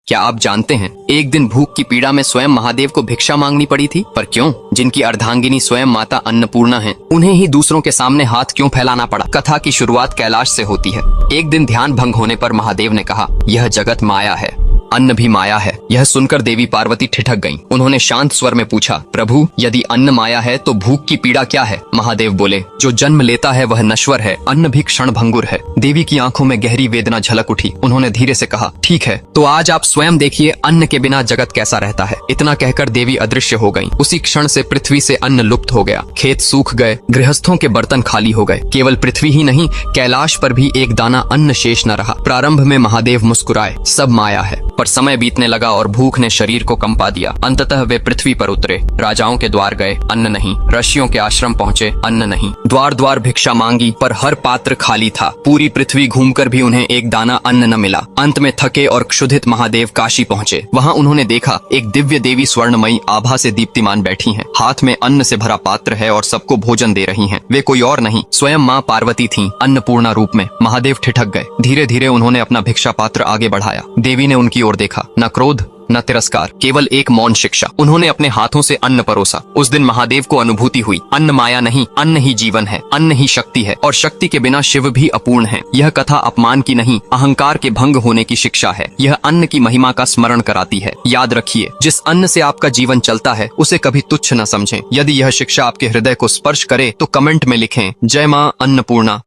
क्या आप जानते हैं एक दिन भूख की पीड़ा में स्वयं महादेव को भिक्षा मांगनी पड़ी थी? पर क्यों? जिनकी अर्धांगिनी स्वयं माता अन्नपूर्णा है, उन्हें ही दूसरों के सामने हाथ क्यों फैलाना पड़ा? कथा की शुरुआत कैलाश से होती है। एक दिन ध्यान भंग होने पर महादेव ने कहा, यह जगत माया है, अन्न भी माया है। यह सुनकर देवी पार्वती ठिठक गईं। उन्होंने शांत स्वर में पूछा, प्रभु यदि अन्न माया है तो भूख की पीड़ा क्या है? महादेव बोले, जो जन्म लेता है वह नश्वर है, अन्न भी क्षण भंगुर है। देवी की आंखों में गहरी वेदना झलक उठी। उन्होंने धीरे से कहा, ठीक है, तो आज आप स्वयं देखिए अन्न के बिना जगत कैसा रहता है। इतना कहकर देवी अदृश्य हो गयी। उसी क्षण से पृथ्वी से अन्न लुप्त हो गया। खेत सूख गए, गृहस्थों के बर्तन खाली हो गए। केवल पृथ्वी ही नहीं, कैलाश पर भी एक दाना अन्न शेष न रहा। प्रारंभ में महादेव मुस्कुराए, सब माया है। पर समय बीतने लगा और भूख ने शरीर को कंपा दिया। अंततः वे पृथ्वी पर उतरे। राजाओं के द्वार गए, अन्न नहीं। ऋषियों के आश्रम पहुँचे, अन्न नहीं। द्वार द्वार भिक्षा मांगी, पर हर पात्र खाली था। पूरी पृथ्वी घूमकर भी उन्हें एक दाना अन्न न मिला। अंत में थके और क्षुधित महादेव काशी पहुँचे। वहाँ उन्होंने देखा एक दिव्य देवी स्वर्णमयी आभा से दीप्तिमान बैठी हैं। हाथ में अन्न से भरा पात्र है और सबको भोजन दे रही हैं। वे कोई और नहीं, स्वयं माँ पार्वती थीं, अन्नपूर्णा रूप में। महादेव ठिठक गए। धीरे धीरे उन्होंने अपना भिक्षा पात्र आगे बढ़ाया। देवी ने उनकी ओर देखा, न क्रोध न तिरस्कार, केवल एक मौन शिक्षा। उन्होंने अपने हाथों से अन्न परोसा। उस दिन महादेव को अनुभूति हुई, अन्न माया नहीं, अन्न ही जीवन है, अन्न ही शक्ति है, और शक्ति के बिना शिव भी अपूर्ण है। यह कथा अपमान की नहीं, अहंकार के भंग होने की शिक्षा है। यह अन्न की महिमा का स्मरण कराती है। याद रखिए, जिस अन्न से आपका जीवन चलता है उसे कभी तुच्छ न समझें। यदि यह शिक्षा आपके हृदय को स्पर्श करे तो कमेंट में लिखें, जय माँ अन्नपूर्णा।